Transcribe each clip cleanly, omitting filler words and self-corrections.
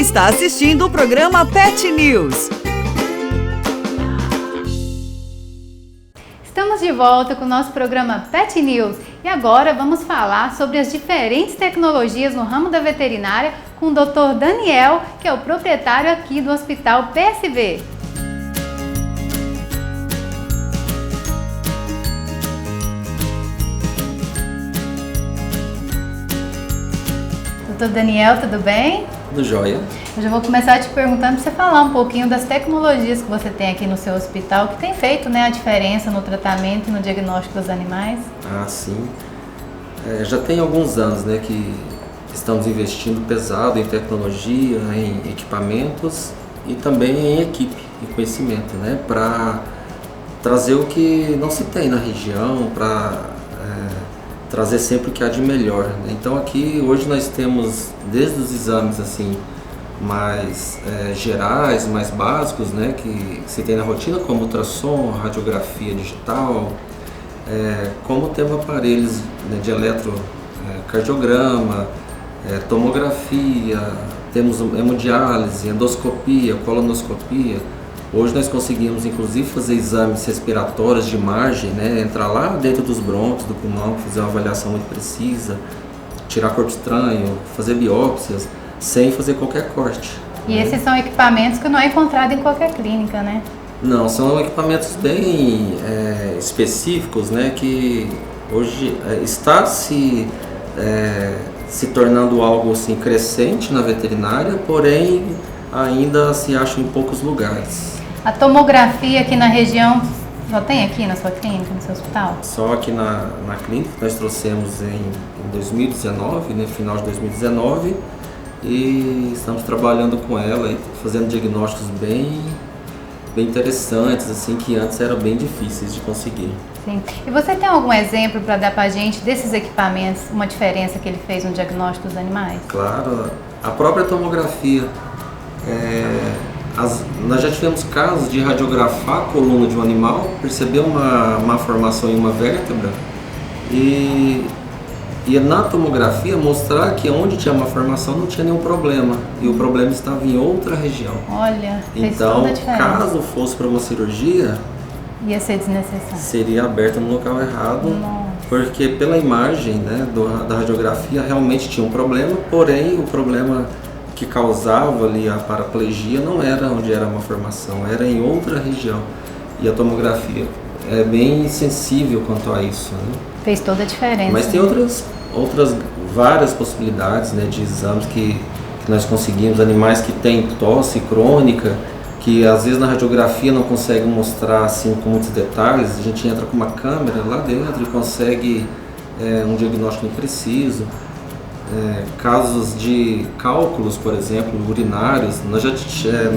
está assistindo o programa Pet News. Estamos de volta com o nosso programa Pet News e agora vamos falar sobre as diferentes tecnologias no ramo da veterinária com o Dr. Daniel, que é o proprietário aqui do Hospital PSV. Dr. Daniel, tudo bem? Tudo jóia. Eu já vou começar te perguntando para você falar um pouquinho das tecnologias que você tem aqui no seu hospital, que tem feito, né, a diferença no tratamento e no diagnóstico dos animais. Ah, sim. Já tem alguns anos, né, que estamos investindo pesado em tecnologia, em equipamentos e também em equipe e conhecimento, né, para trazer o que não se tem na região, para trazer sempre o que há de melhor, né? Então aqui hoje nós temos desde os exames assim mais gerais, mais básicos, né, que se tem na rotina, como ultrassom, radiografia digital, como temos aparelhos, né, de eletrocardiograma, tomografia, temos hemodiálise, endoscopia, colonoscopia. Hoje nós conseguimos inclusive fazer exames respiratórios de imagem, né, entrar lá dentro dos brônquios, do pulmão, fazer uma avaliação muito precisa, tirar corpo estranho, fazer biópsias, sem fazer qualquer corte. E esses são equipamentos que não é encontrado em qualquer clínica, né? Não, são equipamentos bem específicos, né, que hoje está se tornando algo assim, crescente na veterinária, porém ainda se acha em poucos lugares. A tomografia aqui na região, só tem aqui na sua clínica, no seu hospital? Só aqui na clínica, nós trouxemos em 2019, né, final de 2019, e estamos trabalhando com ela e fazendo diagnósticos bem interessantes, assim, que antes eram bem difíceis de conseguir. Sim. E você tem algum exemplo para dar para a gente desses equipamentos, uma diferença que ele fez no diagnóstico dos animais? Claro, a própria tomografia. Nós já tivemos casos de radiografar a coluna de um animal, perceber uma malformação em uma vértebra e na tomografia mostrar que onde tinha malformação não tinha nenhum problema e o problema estava em outra região. Olha, fez então, toda a diferença. Caso fosse para uma cirurgia, ia ser desnecessário. Seria aberta no local errado. Nossa. Porque pela imagem, né, da radiografia realmente tinha um problema, porém o problema que causava ali a paraplegia não era onde era a malformação, era em outra região. E a tomografia é bem sensível quanto a isso, né? Fez toda a diferença. Mas tem outras várias possibilidades, né, de exames que nós conseguimos, animais que têm tosse crônica, que às vezes na radiografia não consegue mostrar assim com muitos detalhes, a gente entra com uma câmera lá dentro e consegue um diagnóstico impreciso. Casos de cálculos, por exemplo, urinários,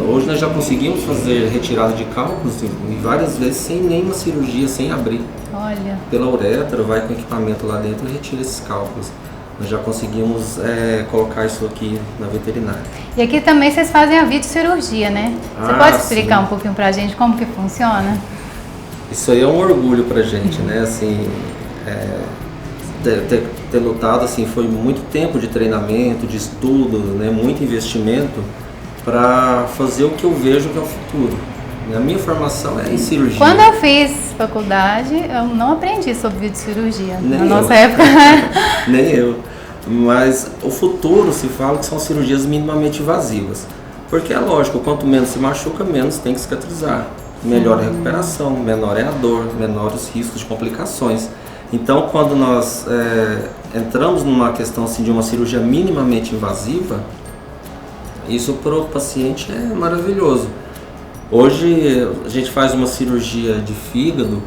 hoje nós já conseguimos fazer retirada de cálculos e várias vezes sem nenhuma cirurgia, sem abrir. Olha. Pela uretra, vai com equipamento lá dentro e retira esses cálculos. Nós já conseguimos colocar isso aqui na veterinária. E aqui também vocês fazem a videocirurgia, né? Você pode explicar sim. Um pouquinho pra gente como que funciona? Isso aí é um orgulho pra gente, né? Assim, ter lutado, assim, foi muito tempo de treinamento, de estudo, né? Muito investimento para fazer o que eu vejo que é o futuro. A minha formação é em cirurgia. Quando eu fiz faculdade, eu não aprendi sobre videocirurgia. Nem na eu. nossa época. Nem eu. Mas o futuro se fala que são cirurgias minimamente invasivas. Porque é lógico, quanto menos se machuca, menos tem que cicatrizar. Melhor a recuperação, menor é a dor, menores os riscos de complicações. Então, quando nós entramos numa questão assim, de uma cirurgia minimamente invasiva, isso para o paciente é maravilhoso. Hoje a gente faz uma cirurgia de fígado,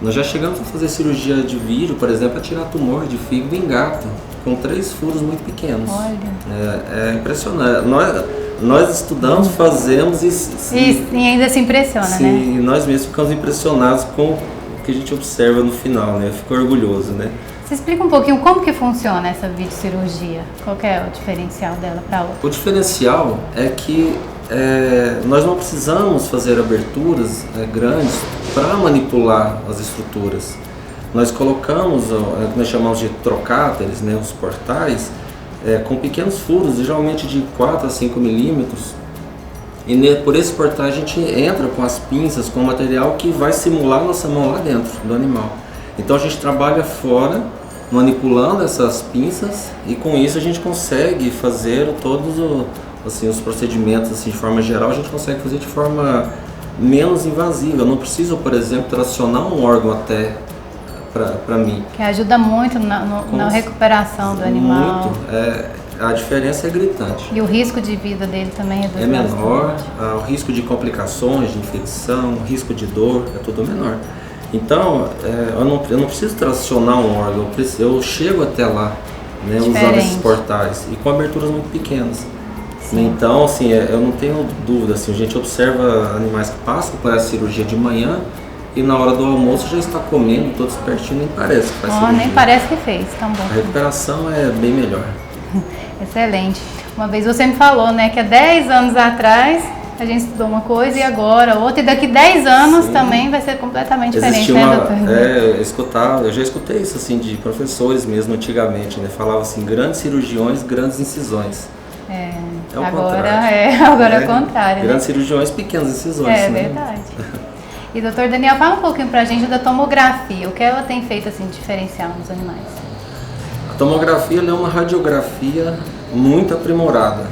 nós já chegamos a fazer cirurgia de vídeo, por exemplo, para tirar tumor de fígado em gato, com 3 furos muito pequenos. Olha. É impressionante. Nós estudamos, fazemos e ainda se impressiona, né? Sim, nós mesmos ficamos impressionados com o que a gente observa no final, né? Eu fico orgulhoso, né? Você explica um pouquinho como que funciona essa videocirurgia? Qual que é o diferencial dela para outra? O diferencial é que nós não precisamos fazer aberturas grandes para manipular as estruturas. Nós colocamos o que nós chamamos de trocáteres, né, os portais, com pequenos furos, geralmente de 4 a 5 milímetros. E por esse portal a gente entra com as pinças, com o material que vai simular nossa mão lá dentro do animal. Então a gente trabalha fora, manipulando essas pinças, e com isso a gente consegue fazer todos os procedimentos assim, de forma geral, a gente consegue fazer de forma menos invasiva. Eu não preciso, por exemplo, tracionar um órgão até para mim. Que ajuda muito na recuperação do animal. Muito. A diferença é gritante. E o risco de vida dele também é menor, o risco de complicações, de infecção, o risco de dor é tudo menor. Então, eu não preciso tracionar um órgão, eu chego até lá, né, usando esses portais e com aberturas muito pequenas. Sim. Então, assim, eu não tenho dúvida, assim, a gente observa animais que passam por essa cirurgia de manhã e na hora do almoço já está comendo, todo espertinho, nem parece que faz cirurgia. Nem parece que fez, tão bom. A recuperação é bem melhor. Excelente. Uma vez você me falou, né, que há 10 anos atrás a gente estudou uma coisa e agora outra, e daqui 10 anos Sim. também vai ser completamente diferente, né, doutor? Eu já escutei isso assim de professores mesmo antigamente, né? Falava assim, grandes cirurgiões, grandes incisões. Agora é o contrário. Grandes cirurgiões, pequenas incisões. É verdade. E doutor Daniel, fala um pouquinho pra gente da tomografia, o que ela tem feito assim diferencial nos animais? A tomografia é uma radiografia muito aprimorada.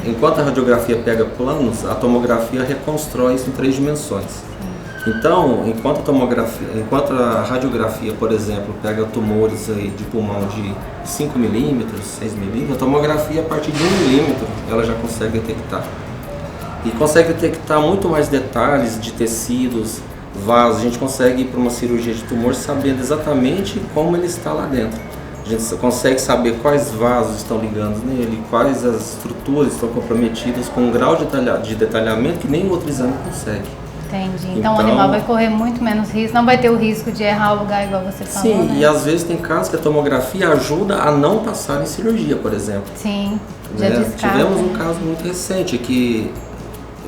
Enquanto a radiografia pega planos, a tomografia reconstrói isso em 3 dimensões. Então, enquanto a radiografia, por exemplo, pega tumores aí de pulmão de 5 milímetros, 6 milímetros, a tomografia a partir de 1 milímetro ela já consegue detectar. E consegue detectar muito mais detalhes de tecidos, vasos. A gente consegue ir para uma cirurgia de tumor sabendo exatamente como ele está lá dentro. A gente consegue saber quais vasos estão ligando nele, quais as estruturas estão comprometidas, com um grau de detalhamento que nenhum outro exame consegue. Entendi. Então o animal vai correr muito menos risco, não vai ter o risco de errar o lugar igual você falou, Sim, né? E às vezes tem casos que a tomografia ajuda a não passar em cirurgia, por exemplo. Sim, já descarta. Tivemos um caso muito recente que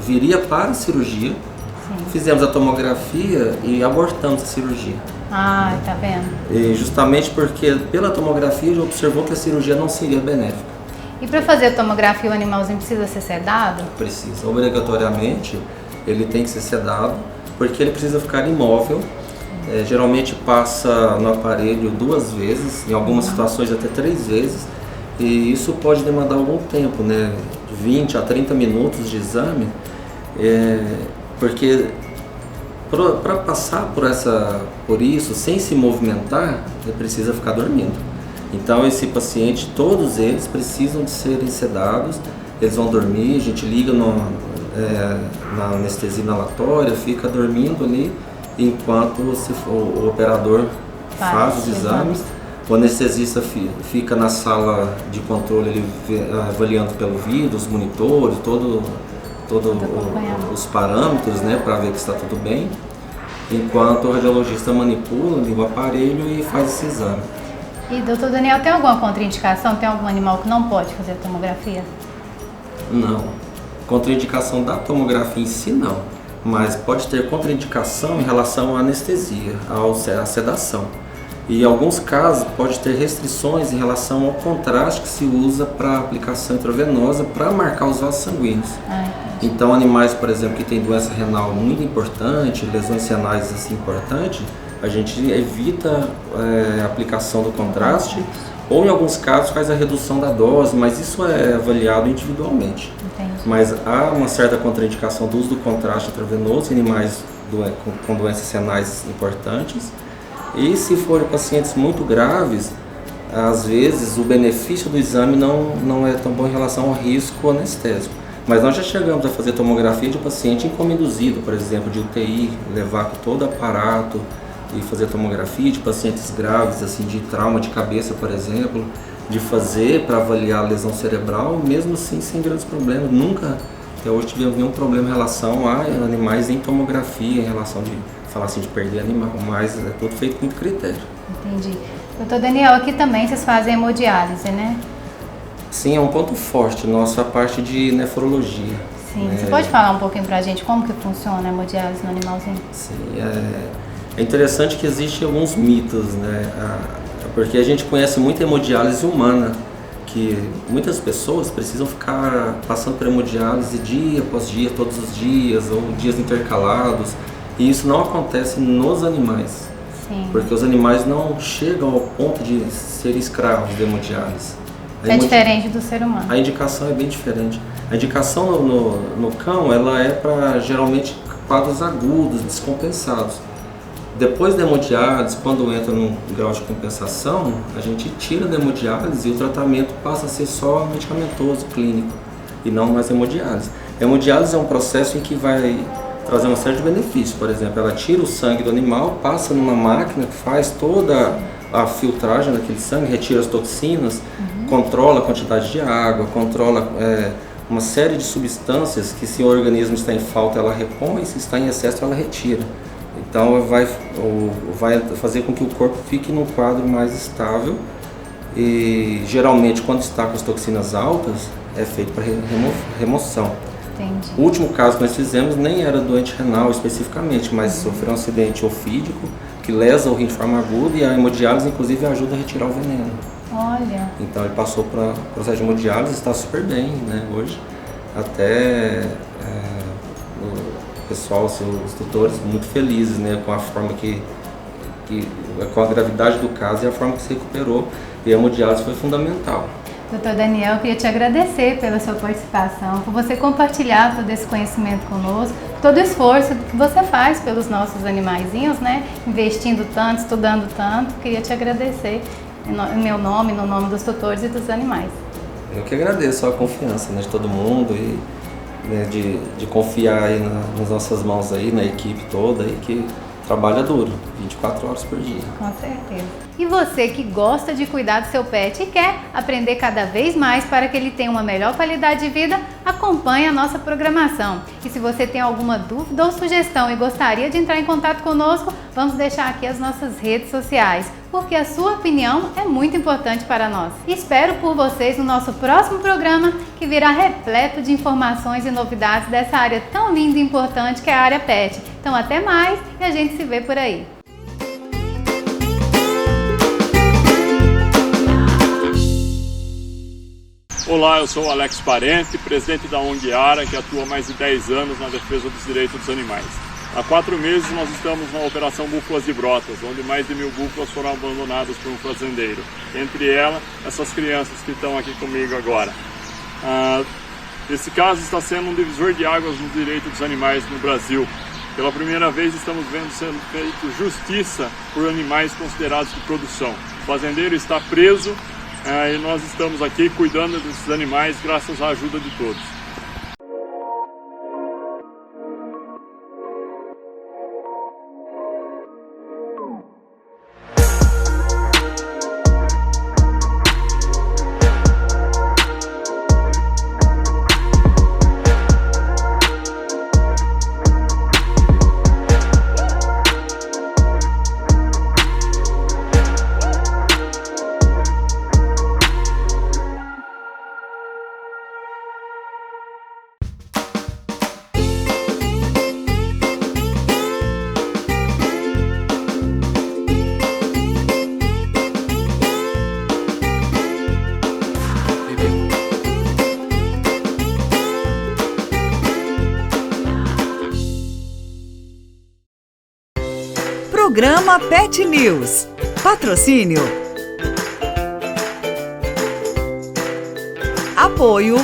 viria para a cirurgia, fizemos a tomografia e abortamos a cirurgia. Tá vendo? E justamente porque pela tomografia já observou que a cirurgia não seria benéfica. E para fazer a tomografia o animalzinho precisa ser sedado? Precisa, obrigatoriamente ele tem que ser sedado, porque ele precisa ficar imóvel. Geralmente passa no aparelho 2 vezes, em algumas situações até 3 vezes, e isso pode demandar algum tempo, né? 20 a 30 minutos de exame, porque para passar por isso sem se movimentar, ele precisa ficar dormindo. Então esse paciente, todos eles precisam de serem sedados, eles vão dormir, a gente liga na anestesia inalatória, fica dormindo ali enquanto o operador faz os exames. O anestesista fica na sala de controle ali, avaliando pelo vidro, os monitores, todos os parâmetros, né, para ver que está tudo bem, enquanto o radiologista manipula o aparelho e faz esse exame. E doutor Daniel, tem alguma contraindicação? Tem algum animal que não pode fazer tomografia? Não. Contraindicação da tomografia em si não, mas pode ter contraindicação em relação à anestesia, à sedação. E em alguns casos pode ter restrições em relação ao contraste que se usa para aplicação intravenosa para marcar os vasos sanguíneos. Então animais, por exemplo, que têm doença renal muito importante, lesões renais assim importantes, a gente evita a aplicação do contraste ou em alguns casos faz a redução da dose, mas isso é avaliado individualmente. Entendi. Mas há uma certa contraindicação do uso do contraste intravenoso em animais com doenças renais importantes. E se forem pacientes muito graves, às vezes o benefício do exame não é tão bom em relação ao risco anestésico. Mas nós já chegamos a fazer tomografia de paciente em coma induzido, por exemplo, de UTI, levar com todo aparato e fazer tomografia de pacientes graves, assim, de trauma de cabeça, por exemplo, de fazer para avaliar a lesão cerebral, mesmo assim sem grandes problemas. Nunca, até hoje, tivemos nenhum problema em relação a animais em tomografia, em relação de falar assim de perder animal, mas é tudo feito com muito critério. Entendi. Doutor Daniel, aqui também vocês fazem hemodiálise, né? Sim, é um ponto forte nosso, a parte de nefrologia. Sim, você pode falar um pouquinho pra gente como que funciona a hemodiálise no animalzinho? Sim, é interessante que existem alguns mitos, né? Porque a gente conhece muito a hemodiálise humana, que que muitas pessoas precisam ficar passando por hemodiálise dia após dia, todos os dias, ou dias intercalados, e isso não acontece nos animais. Sim. Porque os animais não chegam ao ponto de ser escravos de hemodiálise. É diferente do ser humano. A indicação é bem diferente. A indicação no cão, ela é para geralmente quadros agudos, descompensados. Depois da hemodiálise, quando entra num grau de compensação, a gente tira da hemodiálise e o tratamento passa a ser só medicamentoso, clínico, e não mais hemodiálise. A hemodiálise é um processo em que vai trazer uma série de benefícios. Por exemplo, ela tira o sangue do animal, passa numa máquina que faz toda a filtragem daquele sangue, retira as toxinas, controla a quantidade de água, controla uma série de substâncias que, se o organismo está em falta, ela repõe, se está em excesso, ela retira. Então vai fazer com que o corpo fique num quadro mais estável, e geralmente quando está com as toxinas altas é feito para remoção. Entendi. O último caso que nós fizemos nem era doente renal especificamente, mas sofreu um acidente ofídico que lesa o rim de forma aguda, e a hemodiálise inclusive ajuda a retirar o veneno. Olha. Então ele passou para o processo de hemodiálise, está super bem, né, hoje. Até o pessoal, os tutores, muito felizes, né, com a forma com a gravidade do caso e a forma que se recuperou. E a hemodiálise foi fundamental. Dr. Daniel, eu queria te agradecer pela sua participação, por você compartilhar todo esse conhecimento conosco, todo o esforço que você faz pelos nossos animaizinhos, né? Investindo tanto, estudando tanto. Queria te agradecer em meu nome, no nome dos tutores e dos animais. Eu que agradeço a confiança, né, de todo mundo, e né, de confiar aí nas nossas mãos, aí, na equipe toda aí, que trabalha duro, 24 horas por dia. Com certeza. E você que gosta de cuidar do seu pet e quer aprender cada vez mais para que ele tenha uma melhor qualidade de vida, acompanhe a nossa programação. E se você tem alguma dúvida ou sugestão e gostaria de entrar em contato conosco, vamos deixar aqui as nossas redes sociais, porque a sua opinião é muito importante para nós. Espero por vocês no nosso próximo programa, que virá repleto de informações e novidades dessa área tão linda e importante que é a área pet. Então até mais e a gente se vê por aí. Olá, eu sou o Alex Parente, presidente da ONG Ara, que atua há mais de 10 anos na defesa dos direitos dos animais. Há 4 meses nós estamos na Operação Búfalas de Brotas, onde mais de 1000 búfalas foram abandonadas por um fazendeiro. Entre elas, essas crianças que estão aqui comigo agora. Esse caso está sendo um divisor de águas no direito dos animais no Brasil. Pela primeira vez estamos vendo sendo feito justiça por animais considerados de produção. O fazendeiro está preso e nós estamos aqui cuidando desses animais graças à ajuda de todos. Programa Pet News. Patrocínio. Apoio